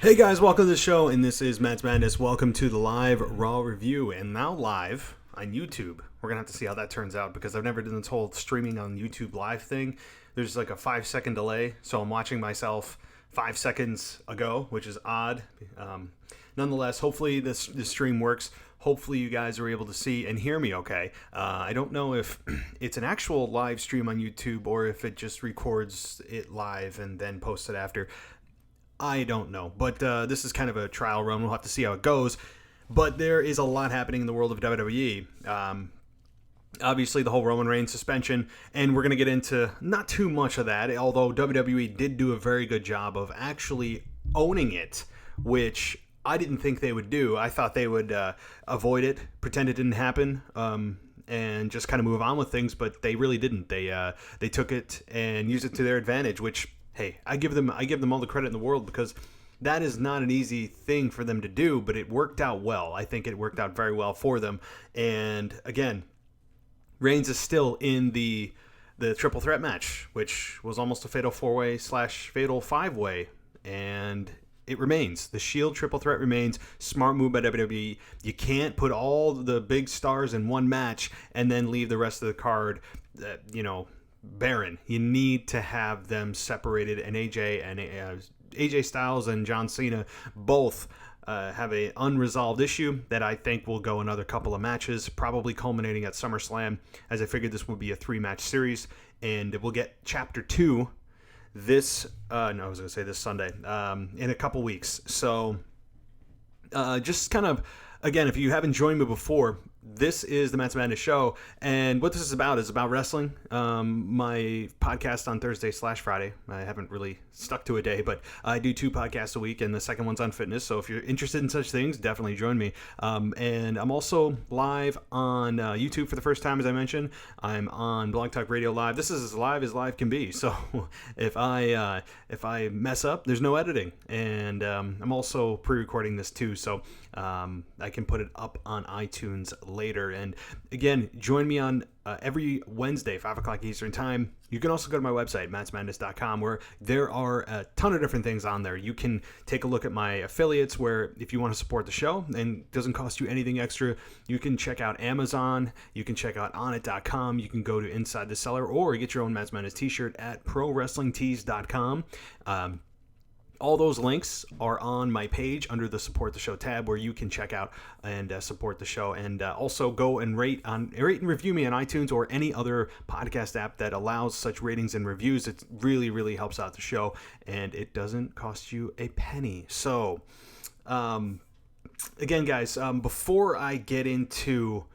Hey guys, welcome to the show, and this is Matt's Madness. Welcome to the live Raw review, and now live on YouTube. We're gonna have to see how that turns out because I've never done this whole streaming on YouTube live thing. There's like a 5 second delay, so I'm watching myself 5 seconds ago, which is odd. Nonetheless, hopefully this stream works. Hopefully you guys are able to see and hear me okay. I don't know if it's an actual live stream on YouTube or if it just records it live and then posts it after. I don't know, but this is kind of a trial run. We'll have to see how it goes. But there is a lot happening in the world of WWE. Obviously, the whole Roman Reigns suspension, and we're going to get into not too much of that, although WWE did do a very good job of actually owning it, which I didn't think they would do. I thought they would avoid it, pretend it didn't happen, and just kind of move on with things, but they really didn't. They took it and used it to their advantage, which, hey, I give them all the credit in the world because that is not an easy thing for them to do, but it worked out well. I think it worked out very well for them. And again, Reigns is still in the triple threat match, which was almost a fatal 4-way / fatal 5-way, and it remains. The Shield triple threat remains. Smart move by WWE. You can't put all the big stars in one match and then leave the rest of the card, barren. You need to have them separated, and AJ Styles and John Cena both have an unresolved issue that I think will go another couple of matches, probably culminating at SummerSlam, as I figured this would be a 3-match series, and we'll get Chapter 2 this Sunday, in a couple weeks. So just kind of, again, if you haven't joined me before, this is the Matt's Madness show, and what this is about wrestling. My podcast on Thursday / Friday. I haven't really stuck to a day, but I do 2 podcasts a week, and the second one's on fitness. So if you're interested in such things, definitely join me. And I'm also live on YouTube for the first time, as I mentioned. I'm on Blog Talk Radio Live. This is as live can be. So if I mess up, there's no editing, and I'm also pre-recording this too, so I can put it up on iTunes later. And again, join me on every Wednesday, 5 o'clock Eastern Time. You can also go to my website, mattsmadness.com, where there are a ton of different things on there. You can take a look at my affiliates, where if you want to support the show and it doesn't cost you anything extra, you can check out Amazon, you can check out onit.com, you can go to Inside the Cellar, or get your own Matt's Madness t-shirt at prowrestlingtees.com. All those links are on my page under the Support the Show tab, where you can check out and support the show, and also go and rate and review me on iTunes or any other podcast app that allows such ratings and reviews. It really, really helps out the show, and it doesn't cost you a penny. So, again, guys, before I get into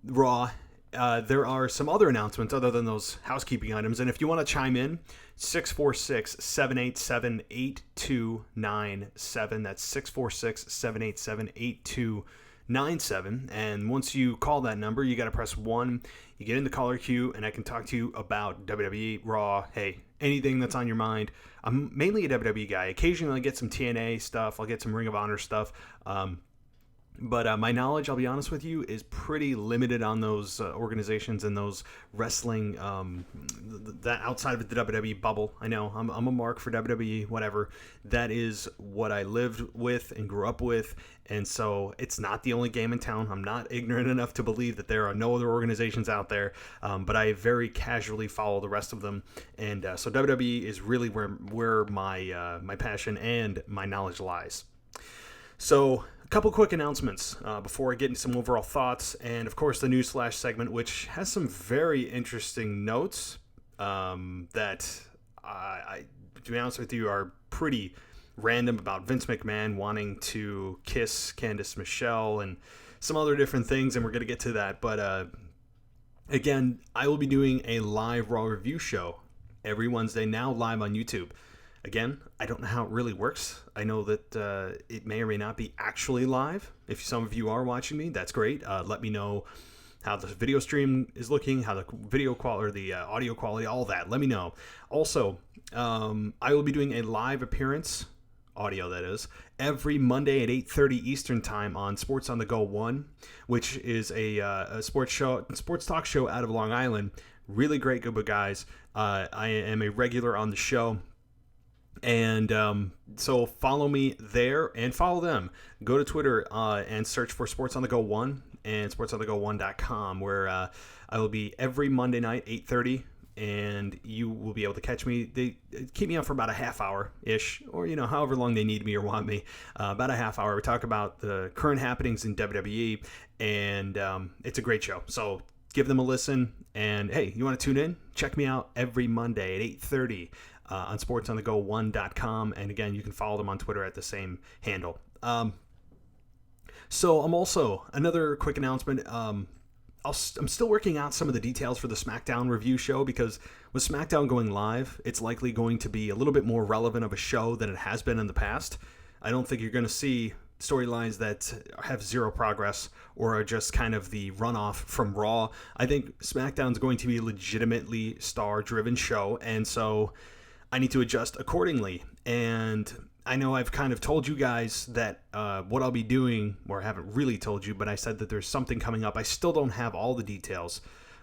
Raw, there are some other announcements other than those housekeeping items, and if you want to chime in, 646-787-8297. That's 646-787-8297. And once you call that number, you got to press 1. You get in the caller queue, and I can talk to you about WWE, Raw, hey, anything that's on your mind. I'm mainly a WWE guy. Occasionally I get some TNA stuff. I'll get some Ring of Honor stuff. But my knowledge, I'll be honest with you, is pretty limited on those organizations and those wrestling, that outside of the WWE bubble. I know I'm a mark for WWE, whatever. That is what I lived with and grew up with. And so it's not the only game in town. I'm not ignorant enough to believe that there are no other organizations out there. But I very casually follow the rest of them. And so WWE is really where my passion and my knowledge lies. So, a couple quick announcements before I get into some overall thoughts, and of course the news / segment, which has some very interesting notes that to be honest with you, are pretty random, about Vince McMahon wanting to kiss Candice Michelle and some other different things, and we're going to get to that. But again, I will be doing a live Raw review show every Wednesday, now live on YouTube. Again, I don't know how it really works. I know that it may or may not be actually live. If some of you are watching me, that's great. Let me know how the video stream is looking, how the video quality or the audio quality, all that. Let me know. Also, I will be doing a live appearance, audio that is, every Monday at 8:30 Eastern Time on Sports on the Go 1, which is a sports talk show out of Long Island. Really great group of guys. I am a regular on the show. And so follow me there and follow them. Go to Twitter and search for Sports on the Go 1 and sportsonthego1.com, where I will be every Monday night, 8:30, and you will be able to catch me. They keep me on for about a half hour-ish, or, however long they need me or want me. About a half hour. We talk about the current happenings in WWE, and it's a great show. So give them a listen. And, hey, you want to tune in? Check me out every Monday at 8:30 on sportsonthego1.com. And, again, you can follow them on Twitter at the same handle. So I'm also, another quick announcement, I'm still working out some of the details for the SmackDown review show, because with SmackDown going live, it's likely going to be a little bit more relevant of a show than it has been in the past. I don't think you're going to see storylines that have zero progress or are just kind of the runoff from Raw. I think SmackDown's going to be a legitimately star-driven show, and so I need to adjust accordingly. And I know I've kind of told you guys that what I'll be doing, or I haven't really told you, but I said that there's something coming up. I still don't have all the details,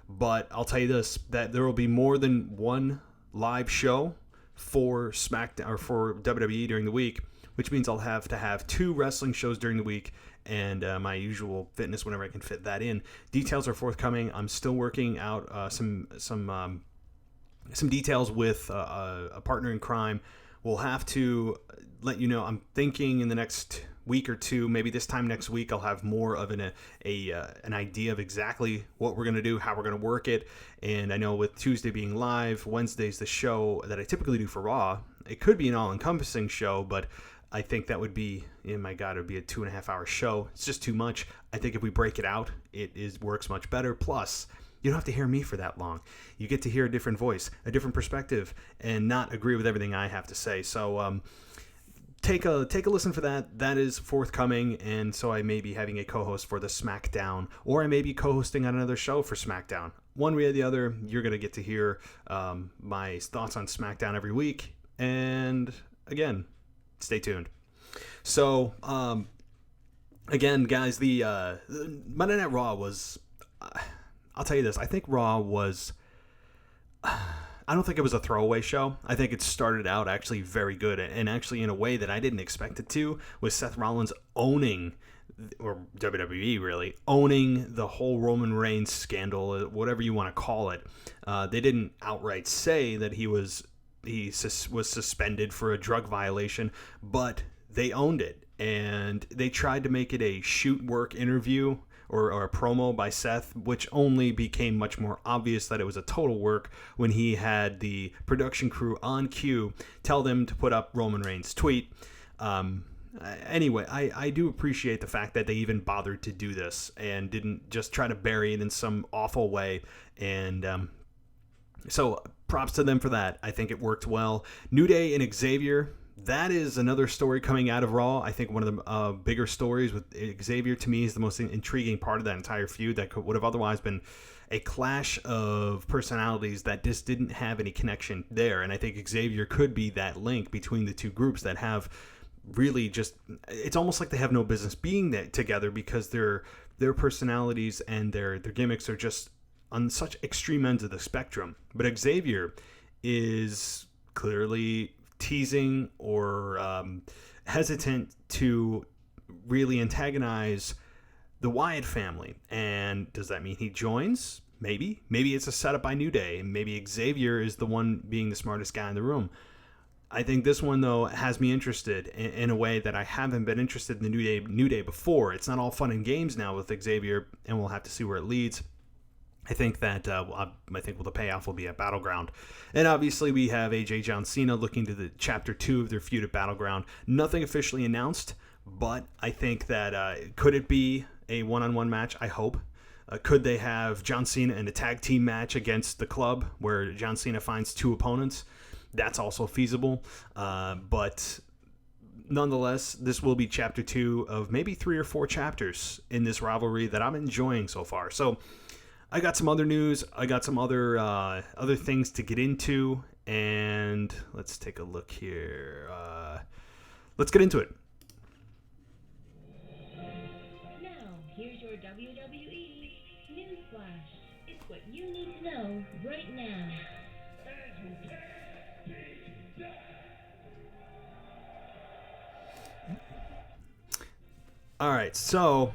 but I'll tell you this, that there will be more than one live show for SmackDown or for WWE during the week, which means I'll have to have 2 wrestling shows during the week and my usual fitness whenever I can fit that in. Details are forthcoming. I'm still working out some details with a partner in crime. We'll have to let you know. I'm thinking in the next week or two, maybe this time next week, I'll have more of an idea of exactly what we're going to do, how we're going to work it. And I know with Tuesday being live, Wednesday's the show that I typically do for Raw. It could be an all-encompassing show, but I think that would be, oh my God, it would be a 2.5-hour show. It's just too much. I think if we break it out, works much better. Plus, you don't have to hear me for that long. You get to hear a different voice, a different perspective, and not agree with everything I have to say. So take a listen for that. That is forthcoming, and so I may be having a co-host for the SmackDown, or I may be co-hosting on another show for SmackDown. One way or the other, you're going to get to hear my thoughts on SmackDown every week. And again, stay tuned. So again, guys, the Monday Night Raw was... I'll tell you this. I think Raw was... I don't think it was a throwaway show. I think it started out actually very good, and actually in a way that I didn't expect it to, with Seth Rollins owning, or WWE really, owning the whole Roman Reigns scandal, whatever you want to call it. They didn't outright say that he was suspended for a drug violation, but they owned it, and they tried to make it a shoot work interview or a promo by Seth, which only became much more obvious that it was a total work when he had the production crew on cue tell them to put up Roman Reigns' tweet. Anyway, I do appreciate the fact that they even bothered to do this and didn't just try to bury it in some awful way. And so props to them for that. I think it worked well. New Day and Xavier, that is another story coming out of Raw. I think one of the bigger stories with Xavier, to me, is the most intriguing part of that entire feud that would have otherwise been a clash of personalities that just didn't have any connection there. And I think Xavier could be that link between the two groups that have really just... It's almost like they have no business being together, because their personalities and their gimmicks are just on such extreme ends of the spectrum. But Xavier is clearly teasing or hesitant to really antagonize the Wyatt family. And does that mean he joins? Maybe it's a setup by New Day. Maybe Xavier is the one being the smartest guy in the room. I think this one, though, has me interested in a way that I haven't been interested in the New Day before. It's not all fun and games now with Xavier, and we'll have to see where it leads. I think that the payoff will be at Battleground. And obviously we have AJ John Cena looking to the Chapter 2 of their feud at Battleground. Nothing officially announced, but I think that could it be a one-on-one match? I hope. Could they have John Cena in a tag team match against the Club, where John Cena finds 2 opponents? That's also feasible. But nonetheless, this will be Chapter 2 of maybe 3 or 4 chapters in this rivalry that I'm enjoying so far. So I got some other news. I got some other things to get into, and let's take a look here. Let's get into it. Now, here's your WWE Newsflash. It's what you need to know right now. All right, so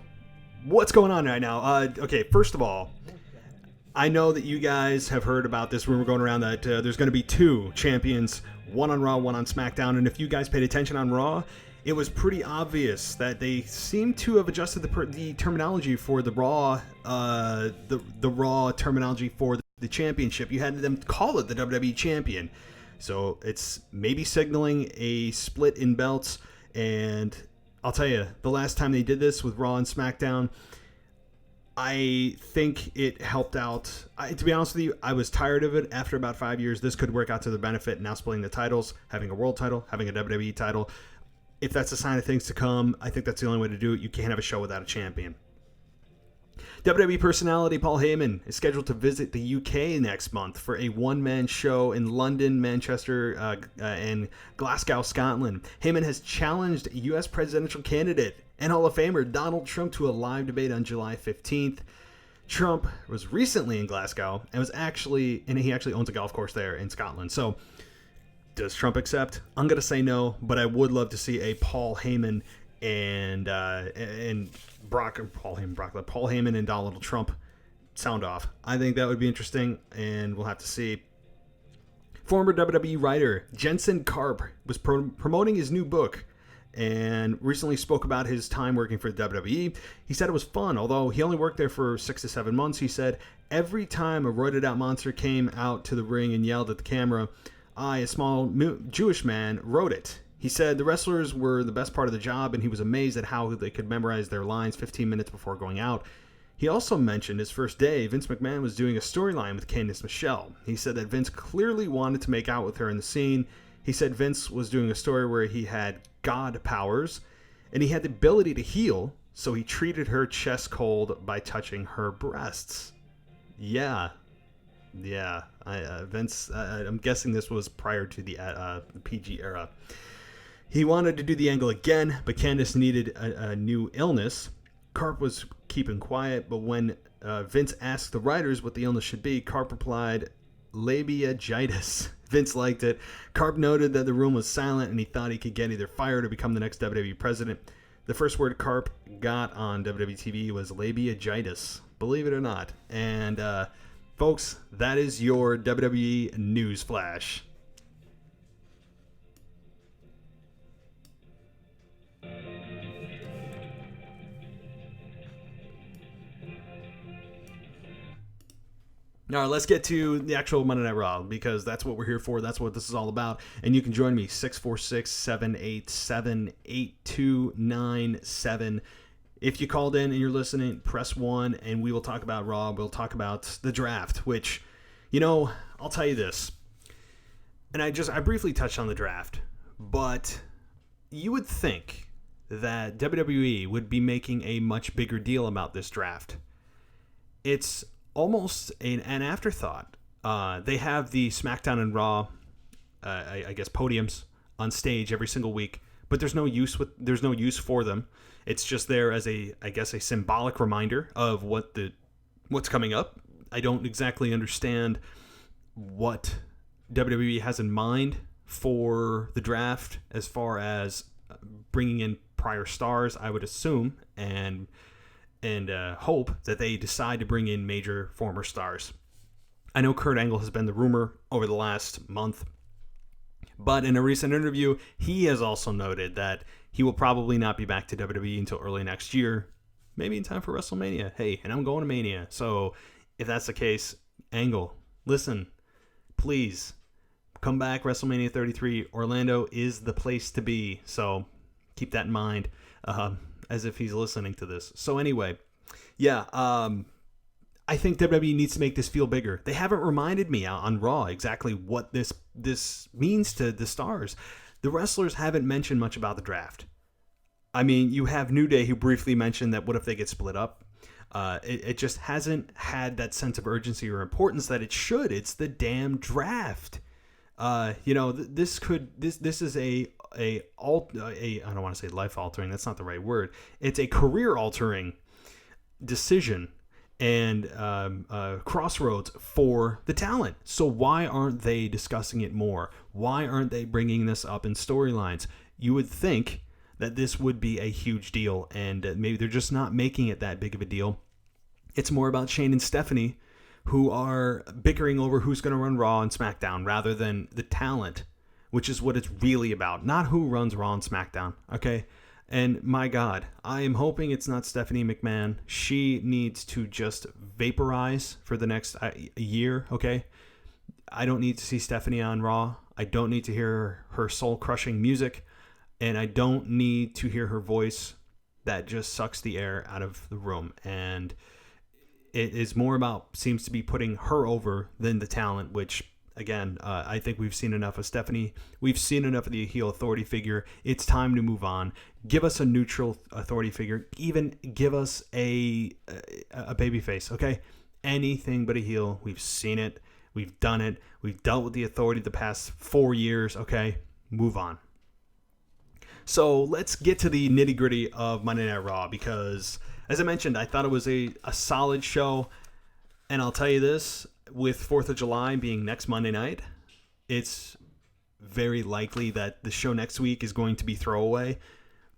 what's going on right now? Okay, first of all, I know that you guys have heard about this rumor going around that there's going to be two champions, one on Raw, one on SmackDown. And if you guys paid attention on Raw, it was pretty obvious that they seem to have adjusted the terminology for the Raw, the Raw terminology for the championship. You had them call it the WWE Champion, so it's maybe signaling a split in belts. And I'll tell you, the last time they did this with Raw and SmackDown, I think it helped out. To be honest with you, I was tired of it after about 5 years. This could work out to their benefit. Now splitting the titles, having a world title, having a WWE title. If that's a sign of things to come, I think that's the only way to do it. You can't have a show without a champion. WWE personality Paul Heyman is scheduled to visit the UK next month for a one-man show in London, Manchester, and Glasgow, Scotland. Heyman has challenged US presidential candidate and Hall of Famer Donald Trump to a live debate on July 15th. Trump was recently in Glasgow and he actually owns a golf course there in Scotland. So, does Trump accept? I'm gonna say no, but I would love to see a Paul Heyman and Paul Heyman and Donald Trump sound off. I think that would be interesting, and we'll have to see. Former WWE writer Jensen Karp was promoting his new book and recently spoke about his time working for the WWE. He said it was fun, although he only worked there for 6 to 7 months. He said, every time a roided out monster came out to the ring and yelled at the camera, I, a small Jewish man, wrote it. He said the wrestlers were the best part of the job, and he was amazed at how they could memorize their lines 15 minutes before going out. He also mentioned his first day, Vince McMahon was doing a storyline with Candice Michelle. He said that Vince clearly wanted to make out with her in the scene. He said Vince was doing a story where he had God powers, and he had the ability to heal, so he treated her chest cold by touching her breasts. Yeah. Vince, I'm guessing this was prior to the PG era. He wanted to do the angle again, but Candice needed a new illness. Karp was keeping quiet, but when Vince asked the writers what the illness should be, Karp replied, labiagitis. Vince liked it. Karp noted that the room was silent, and he thought he could get either fired or become the next WWE president. The first word Karp got on WWE TV was labiagitis, believe it or not. And folks, that is your WWE News Flash. All right, let's get to the actual Monday Night Raw, because that's what we're here for. That's what this is all about. And you can join me, 646-787-8297. If you called in and you're listening, press 1, and we will talk about Raw. We'll talk about the draft, which, I'll tell you this. And I briefly touched on the draft, but you would think that WWE would be making a much bigger deal about this draft. It's almost an afterthought. They have the SmackDown and Raw, I guess, podiums on stage every single week, but there's no use for them. It's just there as a symbolic reminder of what's coming up. I don't exactly understand what WWE has in mind for the draft as far as bringing in prior stars. I would assume and hope that they decide to bring in major former stars. I know Kurt Angle has been the rumor over the last month, but in a recent interview, he has also noted that he will probably not be back to WWE until early next year, maybe in time for WrestleMania. Hey, and I'm going to Mania, so if that's the case, Angle, listen, please, come back WrestleMania 33. Orlando is the place to be, so keep that in mind. As if he's listening to this. So anyway, I think WWE needs to make this feel bigger. They haven't reminded me on Raw exactly what this means to the stars. The wrestlers haven't mentioned much about the draft. I mean, you have New Day who briefly mentioned that what if they get split up? It just hasn't had that sense of urgency or importance that it should. It's the damn draft. This is a I don't want to say life altering. That's not the right word. It's a career altering decision and crossroads for the talent. So why aren't they discussing it more? Why aren't they bringing this up in storylines? You would think that this would be a huge deal, and maybe they're just not making it that big of a deal. It's more about Shane and Stephanie, who are bickering over who's going to run Raw and SmackDown rather than the talent, which is what it's really about, not who runs Raw and SmackDown, okay? And my God, I am hoping it's not Stephanie McMahon. She needs to just vaporize for the next year, okay? I don't need to see Stephanie on Raw. I don't need to hear her soul-crushing music. And I don't need to hear her voice that just sucks the air out of the room. And it is more about, seems to be putting her over than the talent, which, again, I think we've seen enough of Stephanie. We've seen enough of the heel authority figure. It's time to move on. Give us a neutral authority figure. Even give us a babyface, okay? Anything but a heel. We've seen it. We've done it. We've dealt with the authority the past 4 years, okay? Move on. So let's get to the nitty-gritty of Monday Night Raw because, as I mentioned, I thought it was a solid show. And I'll tell you this, with 4th of July being next Monday night, it's very likely that the show next week is going to be throwaway.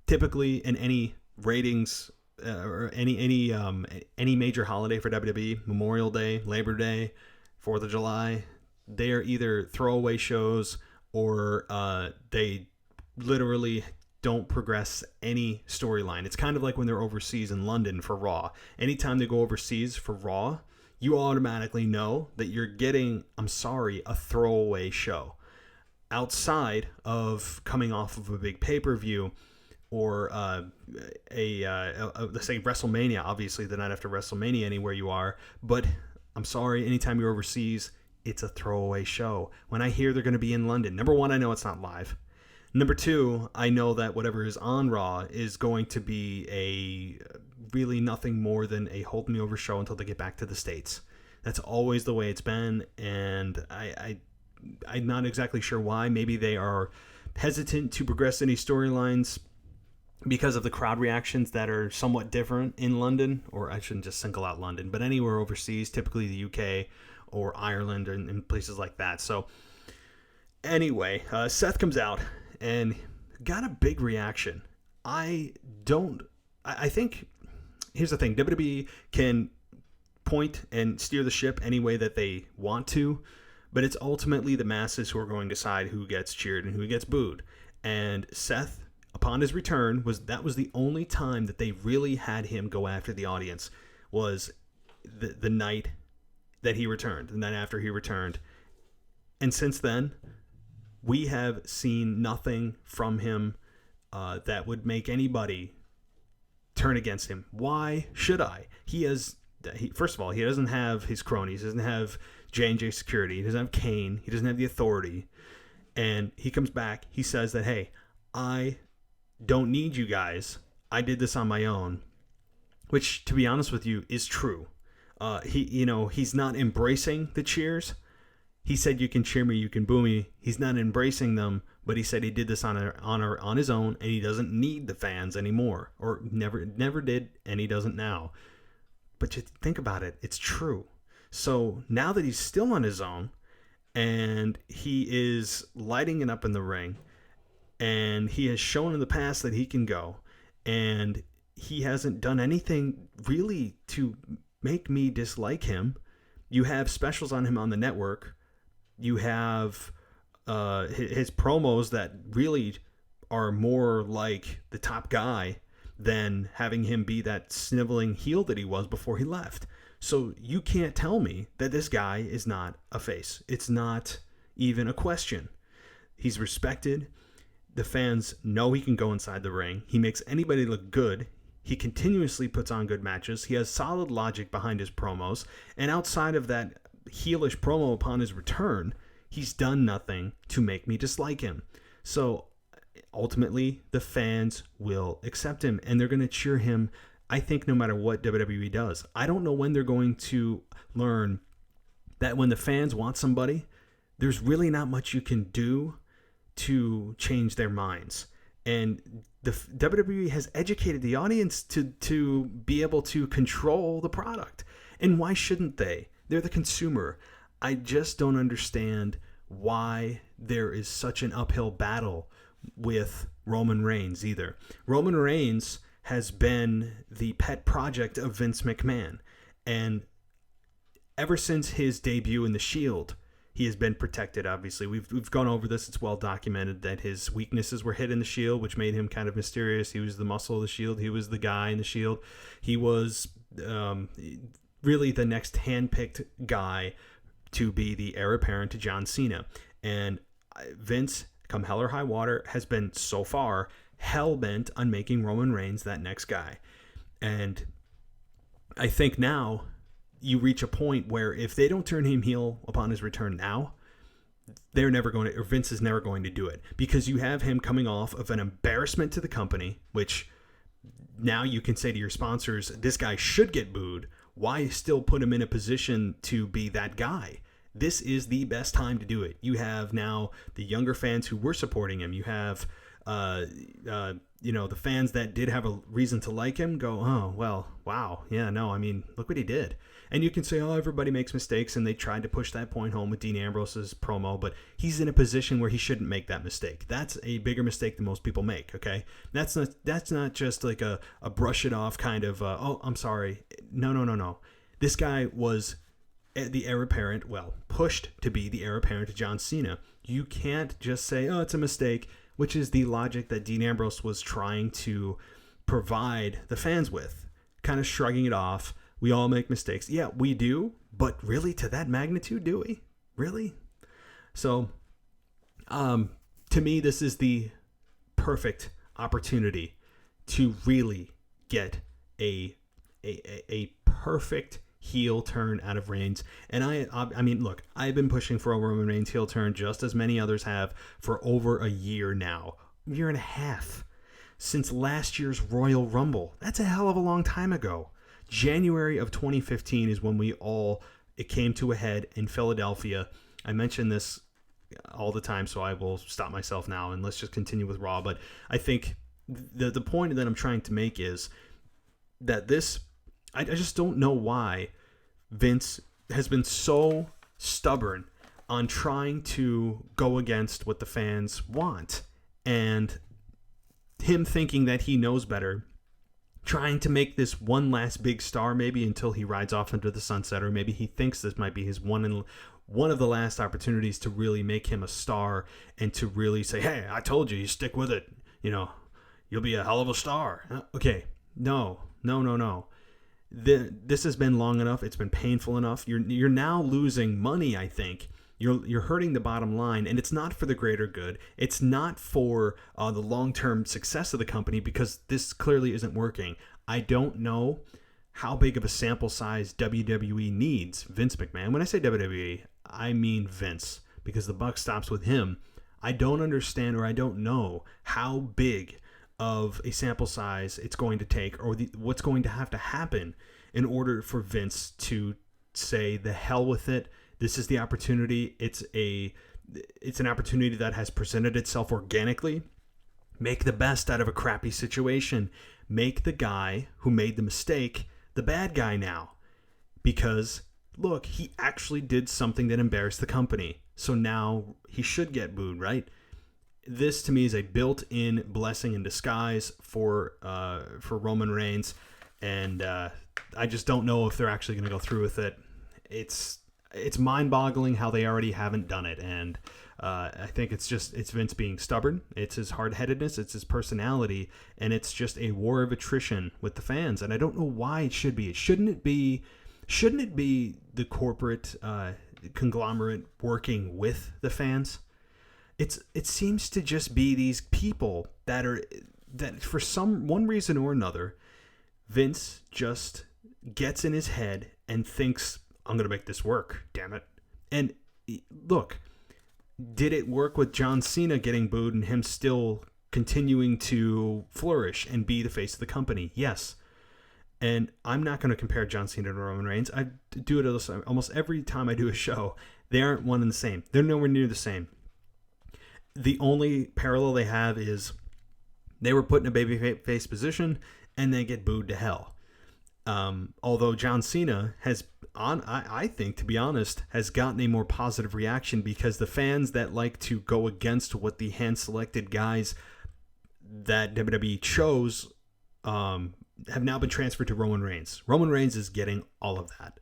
Typically, in any ratings or any major holiday for WWE, Memorial Day, Labor Day, 4th of July, they are either throwaway shows or they literally don't progress any storyline. It's kind of like when they're overseas in London for Raw. Anytime they go overseas for Raw, you automatically know that you're getting, a throwaway show. Outside of coming off of a big pay-per-view or let's say WrestleMania, obviously the night after WrestleMania anywhere you are, but I'm sorry, anytime you're overseas, it's a throwaway show. When I hear they're going to be in London, number one, I know it's not live. Number two, I know that whatever is on Raw is going to be really nothing more than a hold me over show until they get back to the States. That's always the way it's been, and I'm not exactly sure why. Maybe they are hesitant to progress any storylines because of the crowd reactions that are somewhat different in London, or I shouldn't just single out London, but anywhere overseas, typically the UK or Ireland and places like that. So anyway, Seth comes out and got a big reaction. I think, here's the thing, WWE can point and steer the ship any way that they want to, but it's ultimately the masses who are going to decide who gets cheered and who gets booed. And Seth, upon his return, that was the only time that they really had him go after the audience, was the night that he returned, the night after he returned. And since then, we have seen nothing from him that would make anybody turn against him. Why should I? First of all, he doesn't have his cronies. He doesn't have J&J Security. He doesn't have Kane. He doesn't have the authority. And he comes back. He says that, hey, I don't need you guys. I did this on my own. Which, to be honest with you, is true. He's not embracing the cheers. He said, you can cheer me, you can boo me. He's not embracing them, but he said he did this on his own, and he doesn't need the fans anymore, or never did, and he doesn't now. But you think about it, it's true. So now that he's still on his own, and he is lighting it up in the ring, and he has shown in the past that he can go, and he hasn't done anything really to make me dislike him. You have specials on him on the network. You have his promos that really are more like the top guy than having him be that sniveling heel that he was before he left. So you can't tell me that this guy is not a face. It's not even a question. He's respected. The fans know he can go inside the ring. He makes anybody look good. He continuously puts on good matches. He has solid logic behind his promos. And outside of that heelish promo upon his return, he's done nothing to make me dislike him. So ultimately, the fans will accept him, and they're going to cheer him, I think, no matter what WWE does. I don't know when they're going to learn that when the fans want somebody, there's really not much you can do to change their minds. And the WWE has educated the audience to be able to control the product. And why shouldn't they? They're the consumer. I just don't understand why there is such an uphill battle with Roman Reigns either. Roman Reigns has been the pet project of Vince McMahon. And ever since his debut in The Shield, he has been protected, obviously. We've gone over this. It's well documented that his weaknesses were hid in The Shield, which made him kind of mysterious. He was the muscle of The Shield. He was the guy in The Shield. He was really the next handpicked guy to be the heir apparent to John Cena. And Vince, come hell or high water, has been so far hell-bent on making Roman Reigns that next guy. And I think now you reach a point where if they don't turn him heel upon his return now, they're never going to, or Vince is never going to do it, because you have him coming off of an embarrassment to the company, which now you can say to your sponsors, this guy should get booed. Why still put him in a position to be that guy? This is the best time to do it. You have now the younger fans who were supporting him. You have, the fans that did have a reason to like him go, oh, well, wow. Yeah, no, I mean, look what he did. And you can say, oh, everybody makes mistakes, and they tried to push that point home with Dean Ambrose's promo, but he's in a position where he shouldn't make that mistake. That's a bigger mistake than most people make, okay? That's not just like a brush it off kind of, oh, I'm sorry. No. This guy was the heir apparent, pushed to be the heir apparent to John Cena. You can't just say, oh, it's a mistake, which is the logic that Dean Ambrose was trying to provide the fans with, kind of shrugging it off. We all make mistakes. Yeah, we do, but really to that magnitude, do we? Really? So, to me, this is the perfect opportunity to really get a perfect heel turn out of Reigns. And I mean, look, I've been pushing for a Roman Reigns heel turn just as many others have for over a year now. A year and a half. Since last year's Royal Rumble. That's a hell of a long time ago. January of 2015 is when it came to a head in Philadelphia. I mention this all the time, so I will stop myself now and let's just continue with Raw. But I think the point that I'm trying to make is that I just don't know why Vince has been so stubborn on trying to go against what the fans want, and him thinking that he knows better, trying to make this one last big star maybe until he rides off into the sunset, or maybe he thinks this might be his one of the last opportunities to really make him a star and to really say, hey, I told you stick with it. You'll be a hell of a star. Okay, no. This has been long enough. It's been painful enough. You're now losing money, I think. You're hurting the bottom line, and it's not for the greater good. It's not for the long-term success of the company, because this clearly isn't working. I don't know how big of a sample size WWE needs Vince McMahon. When I say WWE, I mean Vince, because the buck stops with him. I don't understand, or I don't know how big of a sample size it's going to take, or what's going to have to happen in order for Vince to say the hell with it. This is the opportunity. It's an opportunity that has presented itself organically. Make the best out of a crappy situation. Make the guy who made the mistake the bad guy now. Because, look, he actually did something that embarrassed the company. So now he should get booed, right? This, to me, is a built-in blessing in disguise for Roman Reigns. And I just don't know if they're actually going to go through with it. It's mind-boggling how they already haven't done it, and I think it's Vince being stubborn. It's his hard-headedness, it's his personality, and it's just a war of attrition with the fans. And I don't know why it should be. Shouldn't it be the corporate conglomerate working with the fans? It seems to just be these people that for one reason or another, Vince just gets in his head and thinks, I'm going to make this work, damn it. And look, did it work with John Cena getting booed and him still continuing to flourish and be the face of the company? Yes. And I'm not going to compare John Cena to Roman Reigns. I do it almost every time I do a show. They aren't one and the same. They're nowhere near the same. The only parallel they have is they were put in a babyface position and they get booed to hell. Although John Cena has, I think, to be honest, has gotten a more positive reaction, because the fans that like to go against what the hand-selected guys that WWE chose have now been transferred to Roman Reigns. Roman Reigns is getting all of that.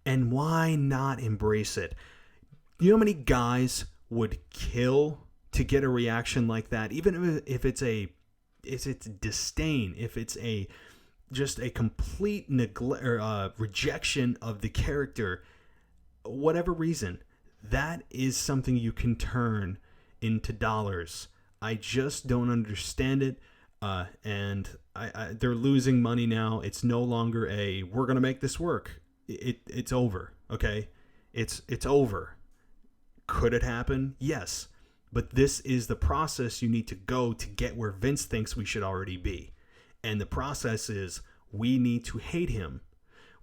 And why not embrace it? You know how many guys would kill to get a reaction like that? Even if it's disdain, if it's just a complete neglect or rejection of the character, whatever reason, that is something you can turn into dollars. I just don't understand it. And they're losing money now. It's no longer we're going to make this work. It's over. Okay. It's over. Could it happen? Yes. But this is the process you need to go to get where Vince thinks we should already be. And the process is we need to hate him.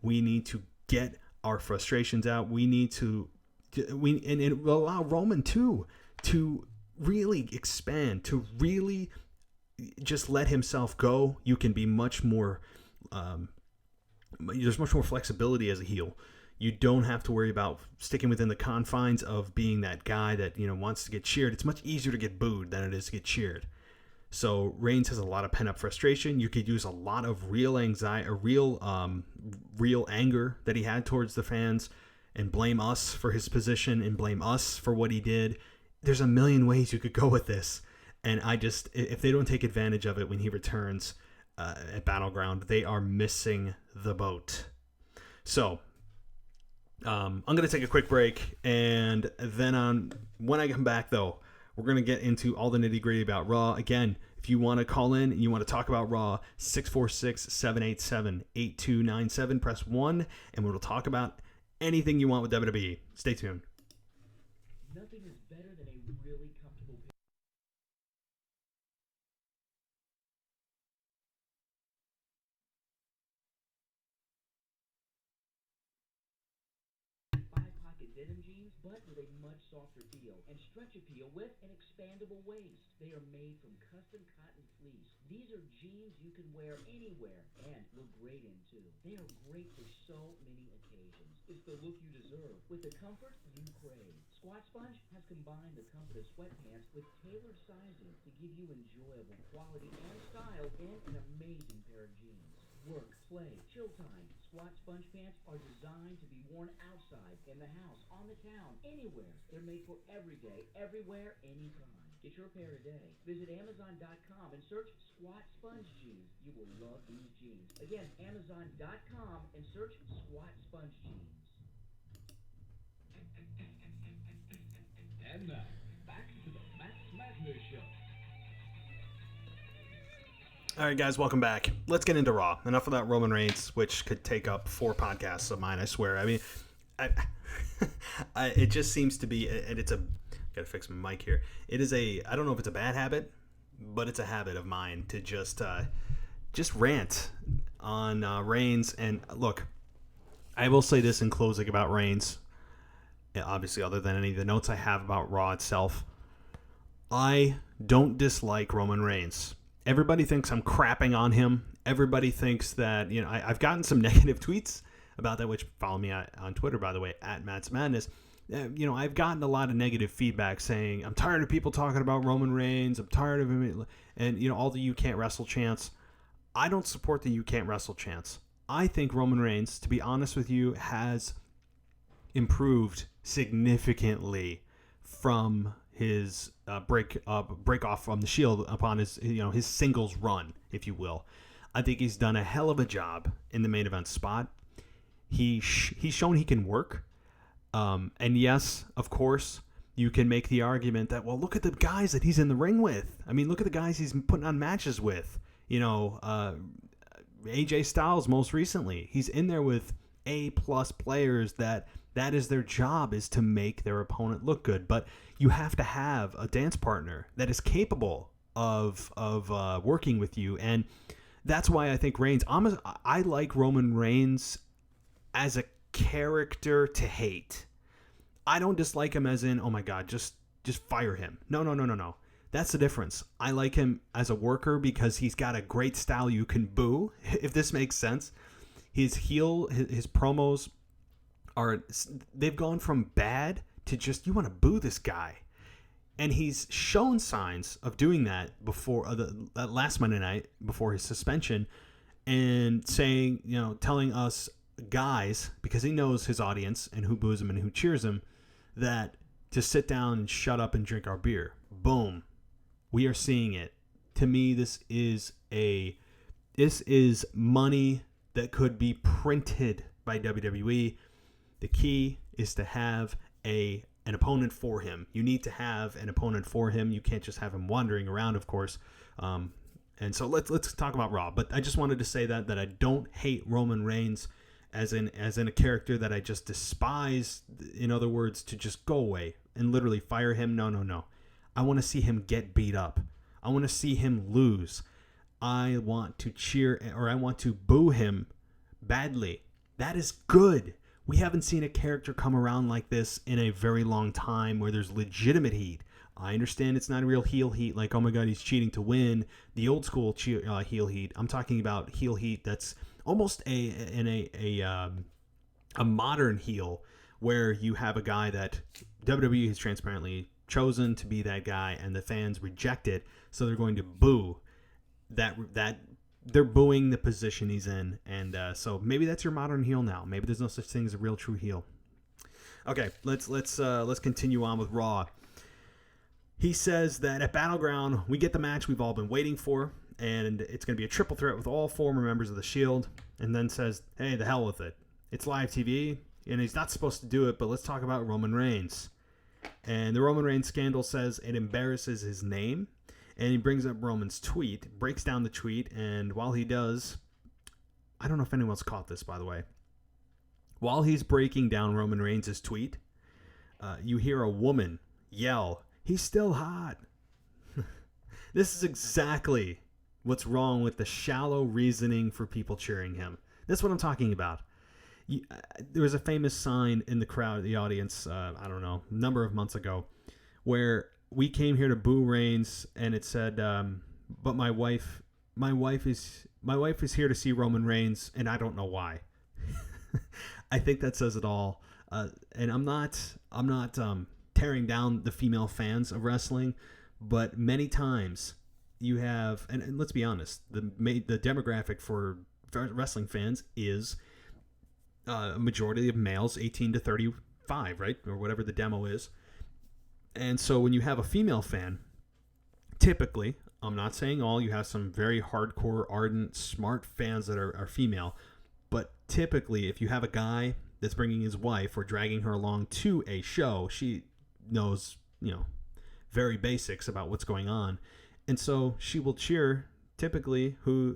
We need to get our frustrations out. We need to, and it will allow Roman too to really expand, to really just let himself go. You can be much more, there's much more flexibility as a heel. You don't have to worry about sticking within the confines of being that guy that, wants to get cheered. It's much easier to get booed than it is to get cheered. So Reigns has a lot of pent-up frustration. You could use a lot of real anxiety, real anger that he had towards the fans, and blame us for his position and blame us for what he did. There's a million ways you could go with this. And if they don't take advantage of it when he returns at Battleground, they are missing the boat. So I'm going to take a quick break, and then when I come back, though, we're going to get into all the nitty-gritty about Raw. Again, if you want to call in and you want to talk about Raw, 646-787-8297, press 1, and we'll talk about anything you want with WWE. Stay tuned. Nothing is better than a really comfortable five-pocket denim jeans, but with a much softer feel and stretch appeal with an expandable waist. They are made from custom cotton fleece. These are jeans you can wear anywhere and look great in too. They are great for so many occasions. It's the look you deserve with the comfort you crave. Squat Sponge has combined the comfort of sweatpants with tailored sizing to give you enjoyable quality and style in an amazing pair of jeans. Work, play, chill time. Squat Sponge pants are designed to be worn outside, in the house, on the town, anywhere. They're made for every day, everywhere, anytime. Get your pair today. Visit Amazon.com and search Squat Sponge jeans. You will love these jeans. Again, Amazon.com and search Squat Sponge jeans. And now, back to the Matt Madness Show. All right, guys, welcome back. Let's get into Raw. Enough of that Roman Reigns, which could take up 4 podcasts of mine, I swear. I mean, it just seems to be, and it's gotta fix my mic here. It is I don't know if it's a bad habit, but it's a habit of mine to just rant on Reigns. And look, I will say this in closing about Reigns, obviously other than any of the notes I have about Raw itself. I don't dislike Roman Reigns. Everybody thinks I'm crapping on him. Everybody thinks that, I've gotten some negative tweets about that, which follow me on Twitter, by the way, at Matt's Madness. I've gotten a lot of negative feedback saying, I'm tired of people talking about Roman Reigns. I'm tired of him. And, all the you can't wrestle chants. I don't support the you can't wrestle chants. I think Roman Reigns, to be honest with you, has improved significantly from his break off from the Shield upon his his singles run, if you will. I think he's done a hell of a job in the main event spot. He's shown he can work. And yes, of course, you can make the argument that, well, look at the guys that he's in the ring with. I mean, look at the guys he's putting on matches with. AJ Styles most recently. He's in there with A-plus players that is their job, is to make their opponent look good. But you have to have a dance partner that is capable of working with you. And that's why I think Reigns, I like Roman Reigns as a character to hate. I don't dislike him as in, oh my God, just fire him. No. That's the difference. I like him as a worker because he's got a great style you can boo, if this makes sense. His promos they've gone from bad to just, you want to boo this guy. And he's shown signs of doing that before last Monday night before his suspension, and saying, telling us guys, because he knows his audience and who boos him and who cheers him, that to sit down and shut up and drink our beer. Boom. We are seeing it. To me, this is money that could be printed by WWE. The key is to have an opponent for him. You need to have an opponent for him. You can't just have him wandering around, of course. And so let's talk about Raw. But I just wanted to say that I don't hate Roman Reigns as in a character that I just despise. In other words, to just go away and literally fire him. No. I want to see him get beat up. I want to see him lose. I want to cheer, or I want to boo him badly. That is good. We haven't seen a character come around like this in a very long time where there's legitimate heat. I understand it's not a real heel heat, like, oh my God, he's cheating to win. The old school heel heat. I'm talking about heel heat that's almost a modern heel, where you have a guy that WWE has transparently chosen to be that guy, and the fans reject it, so they're going to boo that they're booing the position he's in, and so maybe that's your modern heel now. Maybe there's no such thing as a real true heel. Okay, let's continue on with Raw. He says that at Battleground we get the match we've all been waiting for, and it's going to be a triple threat with all former members of the Shield, and then says, hey, the hell with it. It's live TV, and he's not supposed to do it, but let's talk about Roman Reigns. And the Roman Reigns scandal says it embarrasses his name, and he brings up Roman's tweet, breaks down the tweet, and while he does, I don't know if anyone's caught this, by the way. While he's breaking down Roman Reigns' tweet, you hear a woman yell, he's still hot. This is exactly what's wrong with the shallow reasoning for people cheering him. That's what I'm talking about. There was a famous sign in the crowd, the audience, I don't know, a number of months ago, where we came here to boo Reigns, and it said, but my wife is here to see Roman Reigns, and I don't know why. I think that says it all. And I'm not tearing down the female fans of wrestling, but many times you have, and let's be honest, the demographic for wrestling fans is a majority of males 18 to 35, right? Or whatever the demo is. And so when you have a female fan, typically, I'm not saying all, you have some very hardcore, ardent, smart fans that are female, but typically if you have a guy that's bringing his wife or dragging her along to a show, she knows, very basics about what's going on. And so she will cheer typically who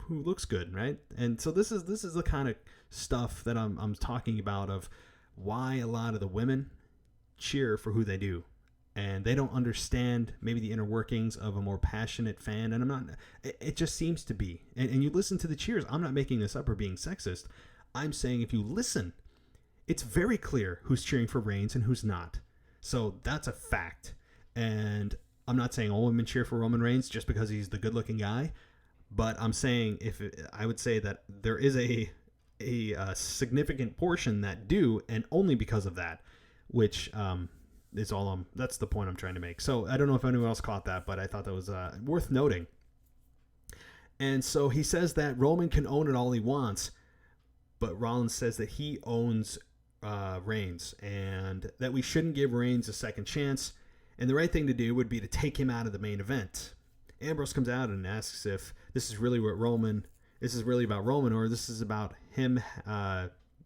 looks good, right? And so this is the kind of stuff that I'm talking about, of why a lot of the women cheer for who they do, and they don't understand maybe the inner workings of a more passionate fan. And it just seems to be, and you listen to the cheers, I'm not making this up or being sexist. I'm saying if you listen, it's very clear who's cheering for Reigns and who's not. So that's a fact. And I'm not saying all women cheer for Roman Reigns just because he's the good looking guy, but I'm saying I would say that there is a significant portion that do, and only because of that, which is all that's the point I'm trying to make. So I don't know if anyone else caught that, but I thought that was worth noting. And so he says that Roman can own it all he wants, but Rollins says that he owns Reigns, and that we shouldn't give Reigns a second chance, and the right thing to do would be to take him out of the main event. Ambrose comes out and asks if this is really about Roman, or this is about him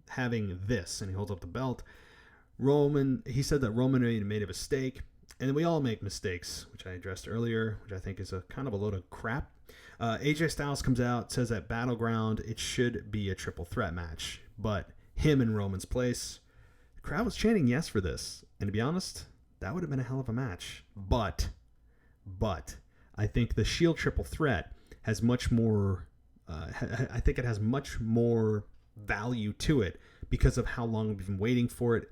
having this, and he holds up the belt. He said that Roman made a mistake, and we all make mistakes, which I addressed earlier, which I think is a kind of a load of crap. AJ Styles comes out, says at Battleground it should be a triple threat match, but him in Roman's place. The crowd was chanting yes for this, and to be honest, that would have been a hell of a match. But I think the Shield triple threat has much more. I think it has much more value to it because of how long we've been waiting for it.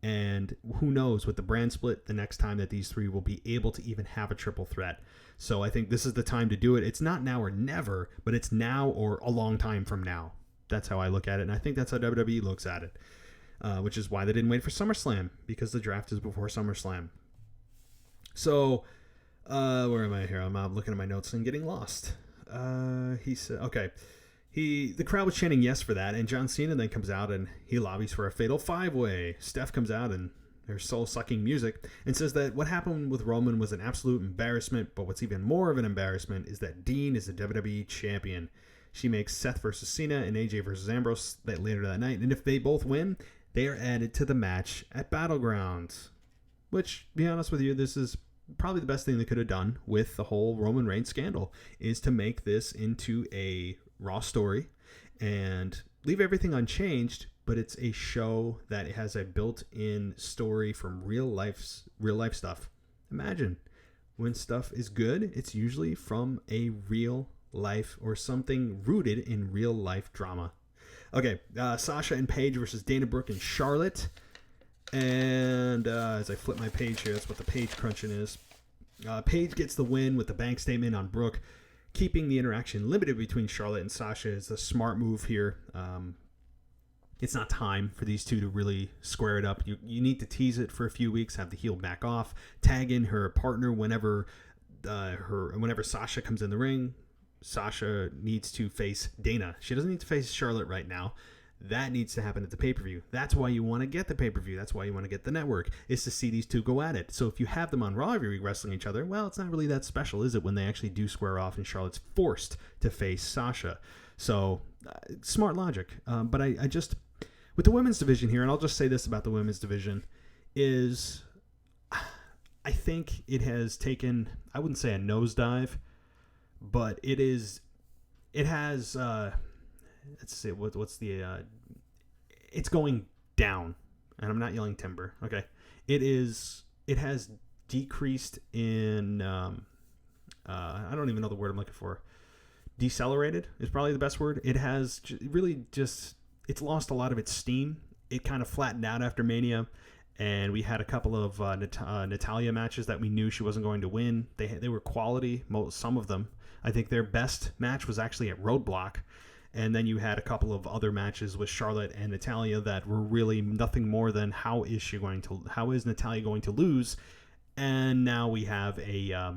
And who knows, with the brand split, the next time that these three will be able to even have a triple threat. So I think this is the time to do it. It's not now or never, but it's now or a long time from now. That's how I look at it. And I think that's how WWE looks at it, which is why they didn't wait for SummerSlam, because the draft is before SummerSlam. So, where am I here? I'm looking at my notes and getting lost. He said, okay. The crowd was chanting yes for that, and John Cena then comes out and he lobbies for a fatal 5-way. Steph comes out and there's soul-sucking music and says that what happened with Roman was an absolute embarrassment, but what's even more of an embarrassment is that Dean is the WWE champion. She makes Seth versus Cena and AJ versus Ambrose later that night, and if they both win, they are added to the match at Battleground. Which, to be honest with you, this is probably the best thing they could have done with the whole Roman Reigns scandal, is to make this into a Raw story and leave everything unchanged, but it's a show that has a built-in story from real life stuff. Imagine when stuff is good, it's usually from a real life or something rooted in real life drama. Okay, Sasha and Paige versus Dana Brooke and Charlotte. And as I flip my page here, that's what the page crunching is. Paige gets the win with the bank statement on Brooke. Keeping the interaction limited between Charlotte and Sasha is the smart move here. It's not time for these two to really square it up. You need to tease it for a few weeks, have the heel back off, tag in her partner whenever Sasha comes in the ring. Sasha needs to face Dana. She doesn't need to face Charlotte right now. That needs to happen at the pay-per-view. That's why you want to get the pay-per-view. That's why you want to get the network, is to see these two go at it. So if you have them on Raw every week wrestling each other, well, it's not really that special, is it, when they actually do square off and Charlotte's forced to face Sasha? So, smart logic. But I just, with the women's division here, and I'll just say this about the women's division, is I think it has taken, I wouldn't say a nosedive, but it's going down, and I'm not yelling timber. Okay. It has decreased in, I don't even know the word I'm looking for. Decelerated is probably the best word. It has it's lost a lot of its steam. It kind of flattened out after Mania, and we had a couple of Natalya matches that we knew she wasn't going to win. They were quality, some of them. I think their best match was actually at Roadblock. And then you had a couple of other matches with Charlotte and Natalya that were really nothing more than how is Natalya going to lose? And now we have a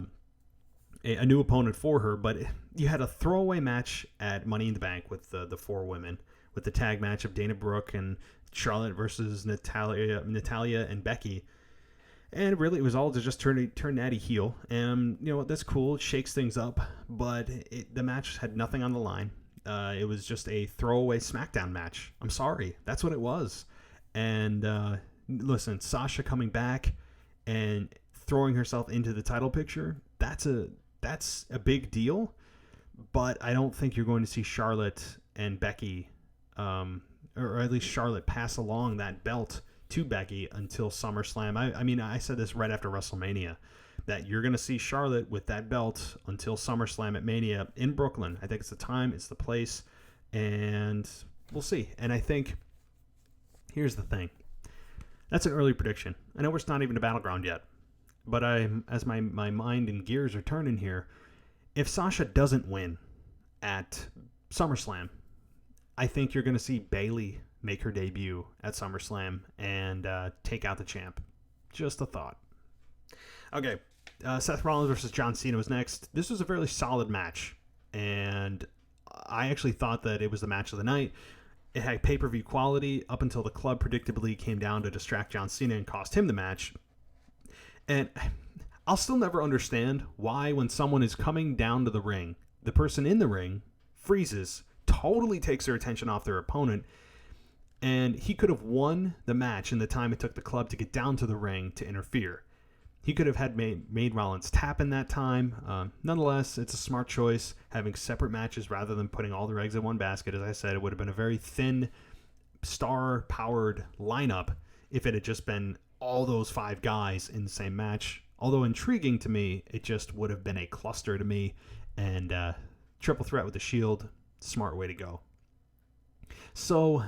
new opponent for her. But you had a throwaway match at Money in the Bank with the four women, with the tag match of Dana Brooke and Charlotte versus Natalya and Becky. And really, it was all to just turn Natty heel. And, that's cool. It shakes things up. But the match had nothing on the line. It was just a throwaway SmackDown match. I'm sorry. That's what it was. And listen, Sasha coming back and throwing herself into the title picture, that's a big deal. But I don't think you're going to see Charlotte and Becky, or at least Charlotte, pass along that belt to Becky until SummerSlam. I mean, I said this right after WrestleMania, that you're going to see Charlotte with that belt until SummerSlam at Mania in Brooklyn. I think it's the time, it's the place, and we'll see. And I think, here's the thing. That's an early prediction. I know it's not even a Battleground yet, but as my mind and gears are turning here, if Sasha doesn't win at SummerSlam, I think you're going to see Bayley make her debut at SummerSlam and take out the champ. Just a thought. Okay, Seth Rollins versus John Cena was next. This was a fairly solid match, and I actually thought that it was the match of the night. It had pay-per-view quality up until the club predictably came down to distract John Cena and cost him the match. And I'll still never understand why, when someone is coming down to the ring, the person in the ring freezes, totally takes their attention off their opponent, and he could have won the match in the time it took the club to get down to the ring to interfere. He could have had made Rollins tap in that time. Nonetheless, it's a smart choice, having separate matches rather than putting all their eggs in one basket. As I said, it would have been a very thin, star-powered lineup if it had just been all those five guys in the same match. Although intriguing to me, it just would have been a cluster to me. And triple threat with the Shield, smart way to go. So,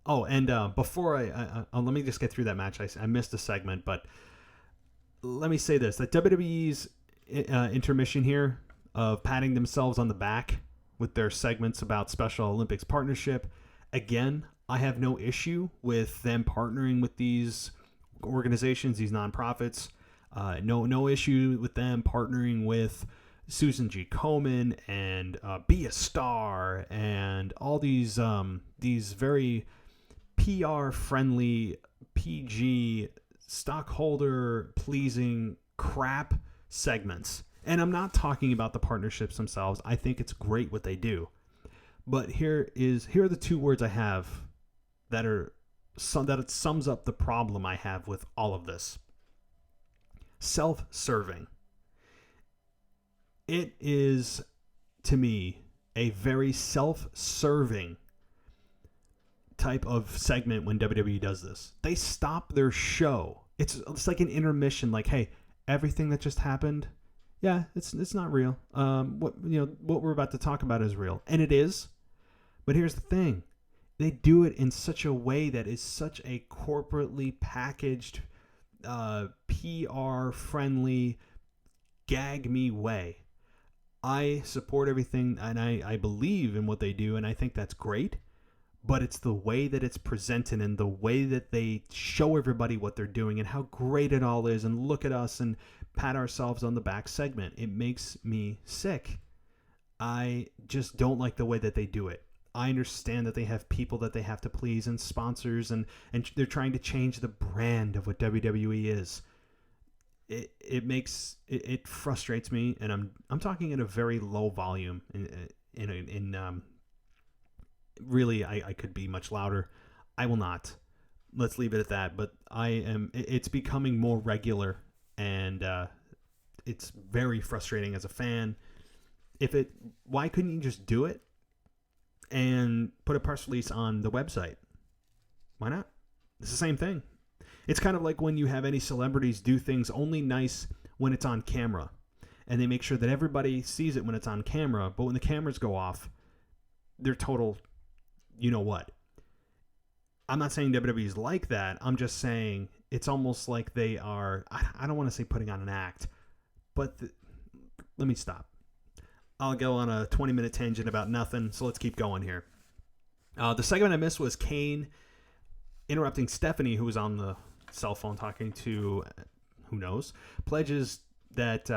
before let me just get through that match. I missed a segment, but let me say this, that WWE's intermission here of patting themselves on the back with their segments about Special Olympics partnership, again, I have no issue with them partnering with these organizations, these nonprofits. No issue with them partnering with Susan G. Komen and Be a Star and all these very PR friendly, PG, stockholder pleasing crap segments. And I'm not talking about the partnerships themselves. I think it's great what they do. But here are the two words I have that it sums up the problem I have with all of this. Self-serving. It is, to me, a very self-serving type of segment when WWE does this. They stop their show. It's like an intermission, like, hey, everything that just happened, yeah, it's not real. What we're about to talk about is real. And it is. But here's the thing. They do it in such a way that is such a corporately packaged, PR-friendly, gag-me way. I support everything, and I believe in what they do, and I think that's great. But it's the way that it's presented and the way that they show everybody what they're doing and how great it all is and look at us and pat ourselves on the back segment. It makes me sick. I just don't like the way that they do it. I understand that they have people that they have to please and sponsors and they're trying to change the brand of what WWE is. It frustrates me, and I'm talking at a very low volume. Really, I could be much louder. I will not. Let's leave it at that. But it's becoming more regular, and it's very frustrating as a fan. Why couldn't you just do it and put a press release on the website? Why not? It's the same thing. It's kind of like when you have any celebrities do things only nice when it's on camera, and they make sure that everybody sees it when it's on camera, but when the cameras go off, they're total, you know what. I'm not saying WWE is like that. I'm just saying it's almost like they are, I don't want to say putting on an act, but let me stop. I'll go on a 20-minute tangent about nothing, so let's keep going here. The segment I missed was Kane interrupting Stephanie, who was on the cell phone talking to, who knows, pledges that,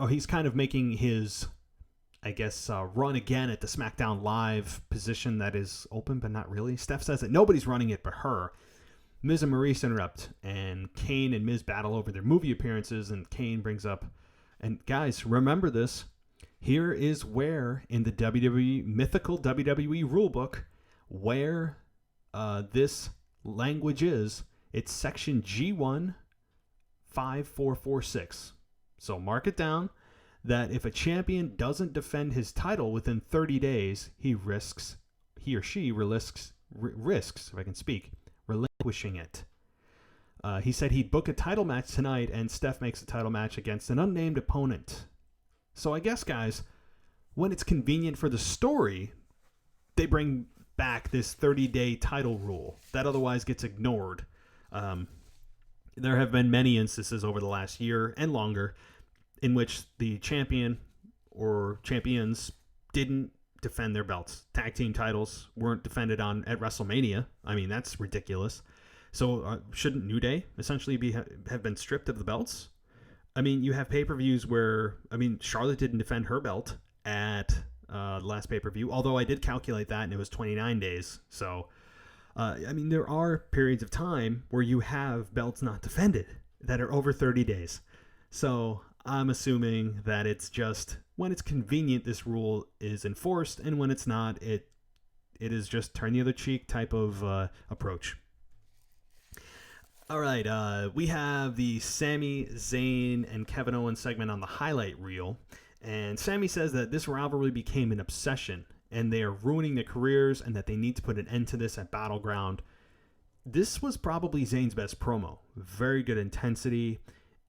he's kind of making his, I guess, run again at the SmackDown Live position that is open, but not really. Steph says that nobody's running it but her. Miz and Maurice interrupt, and Kane and Miz battle over their movie appearances, and Kane brings up, and guys, remember this, here is where, in the WWE, mythical WWE rulebook, where this language is. It's section G1 5446. So mark it down that if a champion doesn't defend his title within 30 days, he or she risks, if I can speak, relinquishing it. He said he'd book a title match tonight, and Steph makes a title match against an unnamed opponent. So I guess, guys, when it's convenient for the story, they bring back this 30-day title rule that otherwise gets ignored. There have been many instances over the last year and longer in which the champion or champions didn't defend their belts. Tag team titles weren't defended at WrestleMania. I mean, that's ridiculous. So shouldn't New Day essentially have been stripped of the belts? I mean, you have pay-per-views where, Charlotte didn't defend her belt at the last pay-per-view, although I did calculate that and it was 29 days. So, there are periods of time where you have belts not defended that are over 30 days. So I'm assuming that it's just when it's convenient, this rule is enforced, and when it's not, it is just turn the other cheek type of approach. All right, we have the Sami Zayn and Kevin Owens segment on the highlight reel, and Sami says that this rivalry became an obsession, and they are ruining their careers, and that they need to put an end to this at Battleground. This was probably Zayn's best promo. Very good intensity,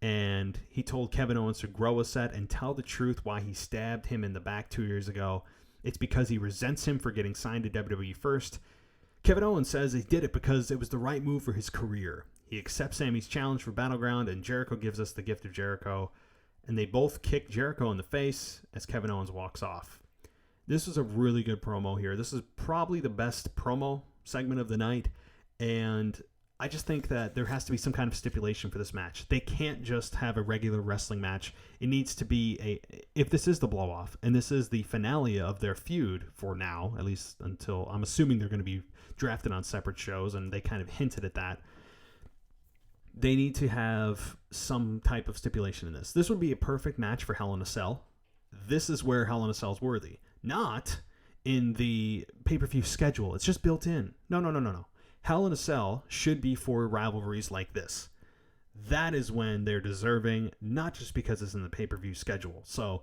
and he told Kevin Owens to grow a set and tell the truth why he stabbed him in the back 2 years ago. It's because he resents him for getting signed to WWE first. Kevin Owens says he did it because it was the right move for his career. He accepts Sami's challenge for Battleground, and Jericho gives us the gift of Jericho. And they both kick Jericho in the face as Kevin Owens walks off. This was a really good promo here. This is probably the best promo segment of the night. And I just think that there has to be some kind of stipulation for this match. They can't just have a regular wrestling match. It needs to be if this is the blow-off, and this is the finale of their feud for now, at least until, I'm assuming they're going to be drafted on separate shows, and they kind of hinted at that. They need to have some type of stipulation in this. This would be a perfect match for Hell in a Cell. This is where Hell in a Cell is worthy. Not in the pay-per-view schedule. It's just built in. No. Hell in a Cell should be for rivalries like this. That is when they're deserving, not just because it's in the pay-per-view schedule. So,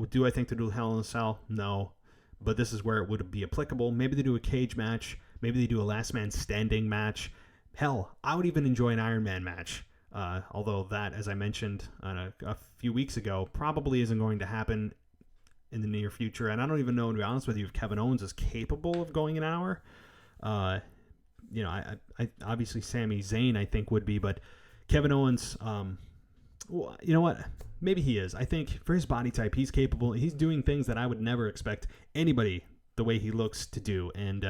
do I think they do Hell in a Cell? No. But this is where it would be applicable. Maybe they do a cage match. Maybe they do a last man standing match. Hell, I would even enjoy an Iron Man match. Although that, as I mentioned a few weeks ago, probably isn't going to happen in the near future. And I don't even know, to be honest with you, if Kevin Owens is capable of going an hour. I obviously Sami Zayn I think would be, but Kevin Owens, well, you know what? Maybe he is. I think for his body type, he's capable. He's doing things that I would never expect anybody the way he looks to do. And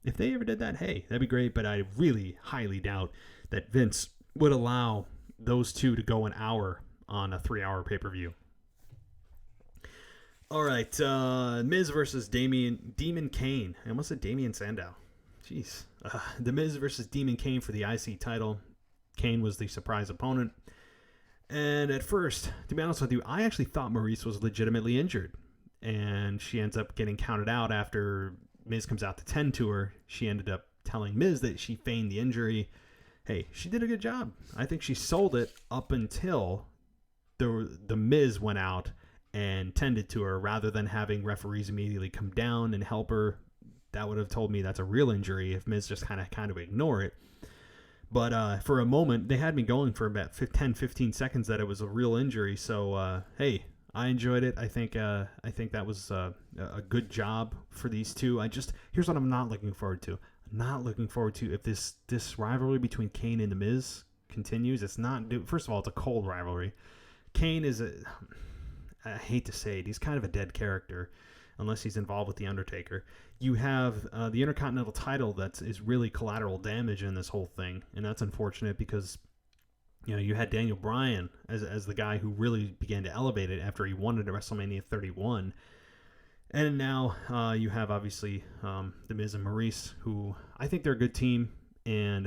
if they ever did that, hey, that'd be great. But I really highly doubt that Vince would allow those two to go an hour on a 3-hour pay-per-view. All right, Miz versus Demon Kane. I almost said Damian Sandow. Jeez. The Miz versus Demon Kane for the IC title. Kane was the surprise opponent. And at first, to be honest with you, I actually thought Maurice was legitimately injured. And she ends up getting counted out after Miz comes out to tend to her. She ended up telling Miz that she feigned the injury. Hey, she did a good job. I think she sold it up until the Miz went out and tended to her rather than having referees immediately come down and help her. That would have told me that's a real injury if Miz just kind of ignore it. But for a moment, they had me going for about 10-15 seconds that it was a real injury. So, hey, I enjoyed it. I think that was a good job for these two. Here's what I'm not looking forward to. I'm not looking forward to if this rivalry between Kane and The Miz continues. It's not. First of all, it's a cold rivalry. Kane is I hate to say it, he's kind of a dead character unless he's involved with The Undertaker. You have the Intercontinental title that is really collateral damage in this whole thing, and that's unfortunate because you had Daniel Bryan as the guy who really began to elevate it after he won it at WrestleMania 31. And now you have, obviously, The Miz and Maurice, who I think they're a good team, and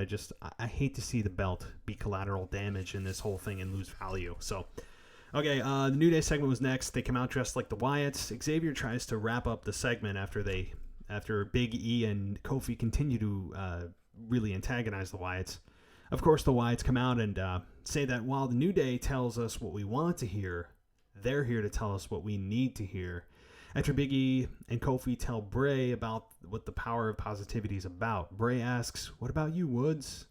I hate to see the belt be collateral damage in this whole thing and lose value. So, okay, the New Day segment was next. They come out dressed like the Wyatts. Xavier tries to wrap up the segment after Big E and Kofi continue to really antagonize the Wyatts. Of course, the Wyatts come out and say that while the New Day tells us what we want to hear, they're here to tell us what we need to hear. After Big E and Kofi tell Bray about what the power of positivity is about, Bray asks, "What about you, Woods?"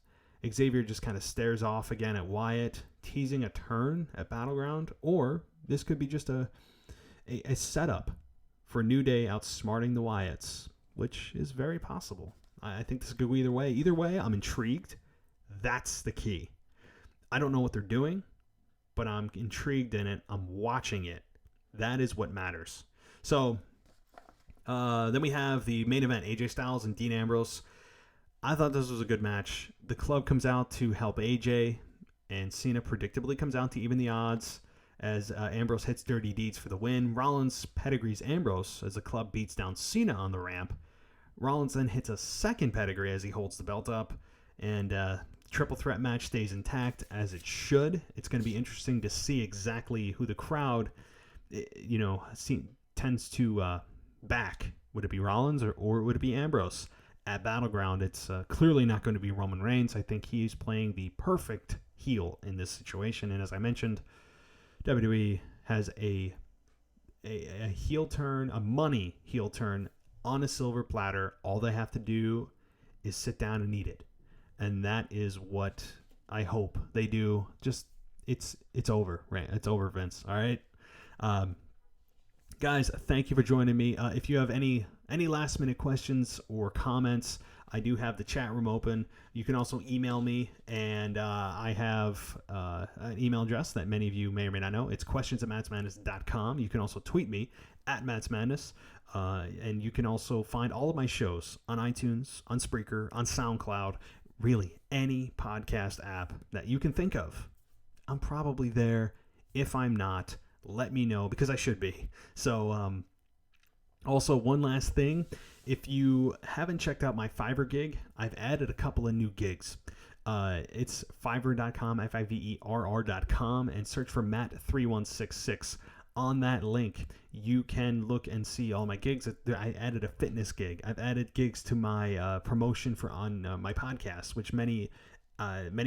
Xavier just kind of stares off again at Wyatt, teasing a turn at Battleground, or this could be just a setup for New Day outsmarting the Wyatts, which is very possible. I think this could go either way. Either way, I'm intrigued. That's the key. I don't know what they're doing, but I'm intrigued in it. I'm watching it. That is what matters. So, then we have the main event, AJ Styles and Dean Ambrose. I thought this was a good match. The club comes out to help AJ, and Cena predictably comes out to even the odds as Ambrose hits Dirty Deeds for the win. Rollins pedigrees Ambrose as the club beats down Cena on the ramp. Rollins then hits a second pedigree as he holds the belt up, and triple threat match stays intact as it should. It's going to be interesting to see exactly who the crowd, tends to back. Would it be Rollins or would it be Ambrose? At Battleground, it's clearly not going to be Roman Reigns. I think he's playing the perfect heel in this situation. And as I mentioned, WWE has a heel turn, a money heel turn on a silver platter. All they have to do is sit down and eat it. And that is what I hope they do. Just, it's over, right? It's over, Vince. All right. Guys, thank you for joining me. If you have any last minute questions or comments, I do have the chat room open. You can also email me, and I have an email address that many of you may or may not know. It's questions@mattsmadness.com. You can also tweet me at mattsmadness, and you can also find all of my shows on iTunes, on Spreaker, on SoundCloud, really any podcast app that you can think of. I'm probably there. If I'm not, let me know, because I should be. So, also, one last thing. If you haven't checked out my Fiverr gig, I've added a couple of new gigs. It's fiverr.com, Fiverr.com, and search for Matt3166. On that link, you can look and see all my gigs. I added a fitness gig. I've added gigs to my promotion on my podcast, which many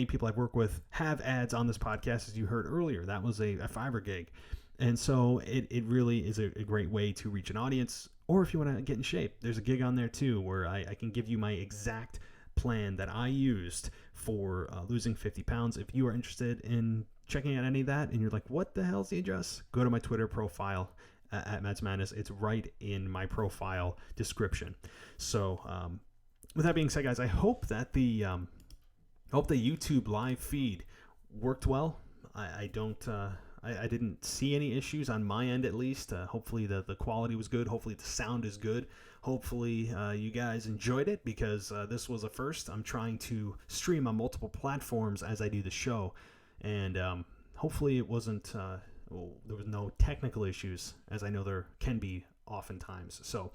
people I've worked with have ads on this podcast, as you heard earlier. That was a Fiverr gig. And so it really is a great way to reach an audience. Or if you want to get in shape, there's a gig on there too where I can give you my exact plan that I used for losing 50 pounds. If you are interested in checking out any of that and you're like, what the hell's the address? Go to my Twitter profile at Matt's Madness. It's right in my profile description. So with that being said, guys, I hope that the YouTube live feed worked well. I didn't see any issues on my end, at least. Hopefully the quality was good. Hopefully the sound is good. Hopefully you guys enjoyed it, because this was a first. I'm trying to stream on multiple platforms as I do the show. And hopefully it wasn't, there was no technical issues, as I know there can be oftentimes. So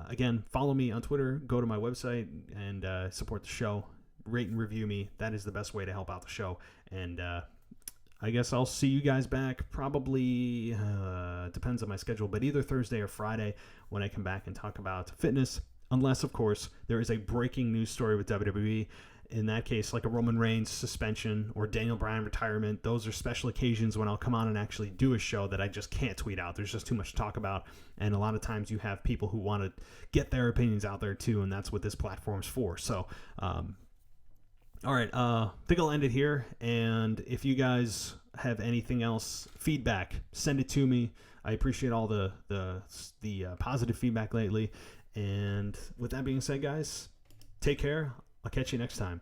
again, follow me on Twitter, go to my website, and support the show. Rate and review me. That is the best way to help out the show. And I guess I'll see you guys back probably, depends on my schedule, but either Thursday or Friday when I come back and talk about fitness, unless, of course, there is a breaking news story with WWE. In that case, like a Roman Reigns suspension or Daniel Bryan retirement. Those are special occasions when I'll come on and actually do a show that I just can't tweet out. There's just too much to talk about, and a lot of times you have people who want to get their opinions out there too, and that's what this platform's for. So, all right, I think I'll end it here, and if you guys have anything else, feedback, send it to me. I appreciate all the positive feedback lately, and with that being said, guys, take care. I'll catch you next time.